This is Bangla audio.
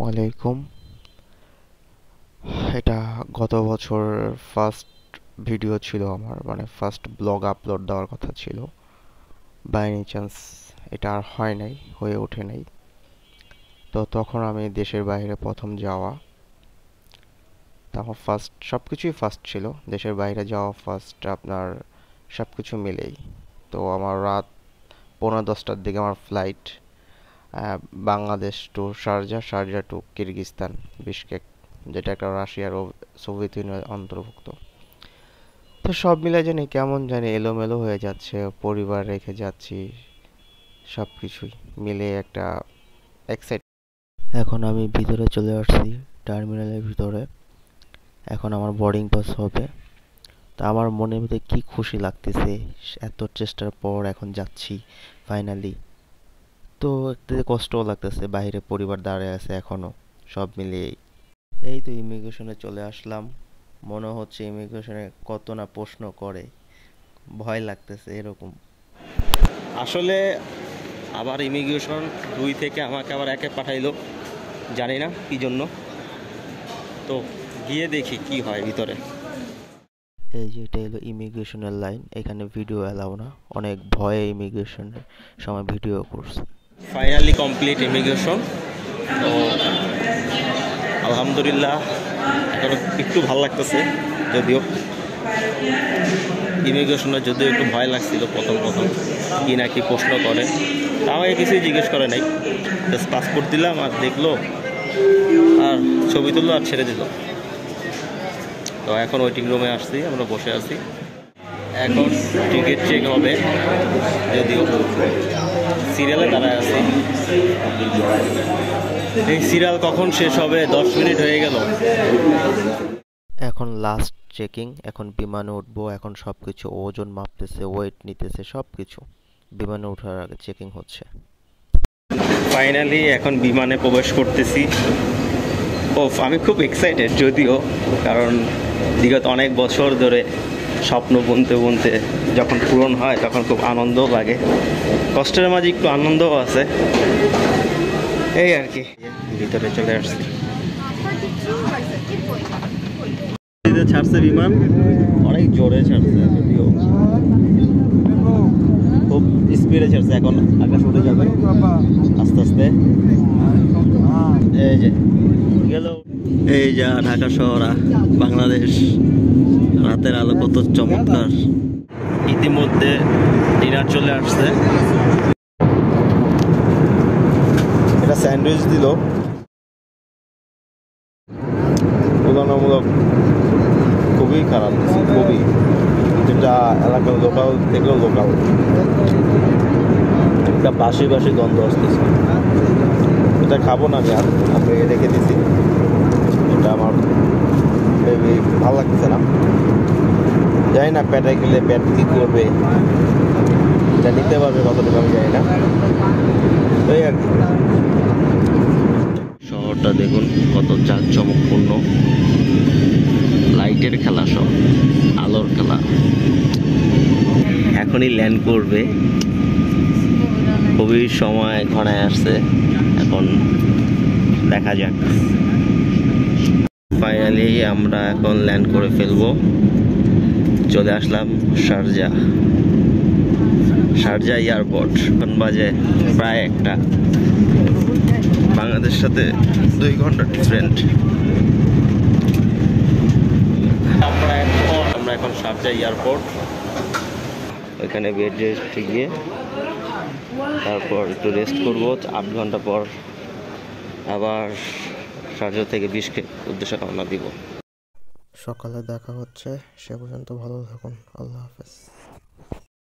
আলাইকুম। এটা গত বছর ফার্স্ট ভিডিও ছিল আমার, মানে ফার্স্ট ব্লগ আপলোড দেওয়ার কথা ছিল। বাই এনি চান্স এটা আর হয় নাই, হয়ে ওঠে নাই। তো তখন আমি দেশের বাইরে প্রথম যাওয়া, তা আমার ফার্স্ট সব কিছুই ফার্স্ট ছিল। দেশের বাইরে যাওয়া ফার্স্ট, আপনার সব কিছু মিলেই। তো আমার রাত 9:30টার দিকে আমার flight, Bangladesh to Sharjah, Sharjah to Kyrgyzstan Bishkek, যেটা একটা রাশিয়ার ও সোভিয়েত ইউনিয়নের অন্তর্ভুক্ত। তো সব মিলে জানি কেমন জানি এলোমেলো হয়ে যাচ্ছে, পরিবার রেখে যাচ্ছি, সব কিছুই মিলে একটা এক্সাইট। এখন আমি ভিতরে চলে আসছি, টার্মিনালের ভিতরে। এখন আমার বোর্ডিং পাস হবে। তা আমার মনের ভিতরে কি খুশি লাগতেছে, এত চেষ্টার পর এখন যাচ্ছি ফাইনালি। তো একটু কষ্টও লাগতেছে, বাইরে পরিবার দাঁড়িয়ে আছে এখনো, সব মিলিয়েই। এই তো ইমিগ্রেশনে চলে আসলাম। মনে হচ্ছে ইমিগ্রেশনে কত না প্রশ্ন করে, ভয় লাগতেছে এরকম। আসলে আবার ইমিগ্রেশন 2 থেকে আমাকে আবার 1-এ পাঠাইলো, জানি না কি জন্য। তো গিয়ে দেখি কি হয় ভিতরে। এই যে এটা হলো ইমিগ্রেশনের লাইন, এখানে ভিডিও এলাও না, অনেক ভয়ে ইমিগ্রেশনের সময় ভিডিও করছে। Finally complete immigration. তো আলহামদুলিল্লাহ এখন একটু ভালো লাগতেছে। যদিও ইমিগ্রেশনে যদিও একটু ভয় লাগছিল প্রথম কি না কি প্রশ্ন করে, তা আমাকে কিছুই জিজ্ঞেস করে নাই। জাস্ট পাসপোর্ট দিলাম আর দেখলো, আর ছবি তুললো আর ছেড়ে দিল। তো এখন ওয়েটিং রুমে আসছি, আমরা বসে আছি। এখন টিকিট চেক হবে, যদিও সিরিয়ালে দাঁড়ায় আছি। এই সিরিয়াল কখন শেষ হবে, 10 মিনিট হয়ে গেল। এখন লাস্ট চেকিং, এখন বিমানে উঠবো। এখন সবকিছু ওজন মাপতেছে, ওয়েট নিতেছে, সবকিছু বিমানে ওঠার আগে চেকিং হচ্ছে। ফাইনালি এখন বিমানে প্রবেশ করতেছি। আমি খুব এক্সাইটেড, যদিও কারণ বিগত অনেক বছর ধরে স্বপ্ন বুনতে বুনতে যখন পূরণ হয় তখন খুব আনন্দও লাগে, কষ্টের মাঝে একটু আনন্দও আছে, এই আর কি। ভিতরে চলে আসছি। ছাড়ছে বিমান, অনেক জোরে ছাড়ছে, যদিও খুব স্পিডে ছাড়ছে। এখন আকাশ উঠে যাবে আস্তে আস্তে। এই যে গেল, এই যা ঢাকা শহর, বাংলাদেশ। রাতের আলো কত চমৎকার। ইতিমধ্যে ডিনার চলে আসছে। এটা স্যান্ডউইচ দিল, তুলনামূলক খুবই খারাপ, খুবই, যেটা এলাকার লোকাল থেকেও লোকাল, একটা বাসি বাসি গন্ধ আসতেছে। এটা খাবো না আমি, আর আমি রেখে দিছি। এটা আমার ভালো লাগতেছে না, জানি না পেটে গেলে পেট কি করবে, এটা নিতে পারবে কতটুকু আমি জানি না। এই আর কি। শহরটা দেখুন কত জাঁকজমকপূর্ণ, লাইটের খেলা, সব আলোর খেলা। এখনই ল্যান্ড করবে, খুবই সময় ঘনায় আসছে, এখন দেখা যাক। ফাইনালি আমরা এখন ল্যান্ড করে ফেলবো। চলে আসলাম শারজা এয়ারপোর্ট। এখন বাজে প্রায় 1টা, বাংলাদেশ সাথে 2 ঘন্টা ডিফারেন্ট। আমরা এখন শারজা এয়ারপোর্ট, ওইখানে বেড রেস্টে গিয়ে তারপর একটু রেস্ট করবো। 8 ঘন্টা পর আবার শারজা থেকে বিশকেক উদ্দেশ্যে রওনা দিব। সকালে দেখা হচ্ছে, সে পর্যন্ত ভালো থাকুন। আল্লাহ হাফেজ।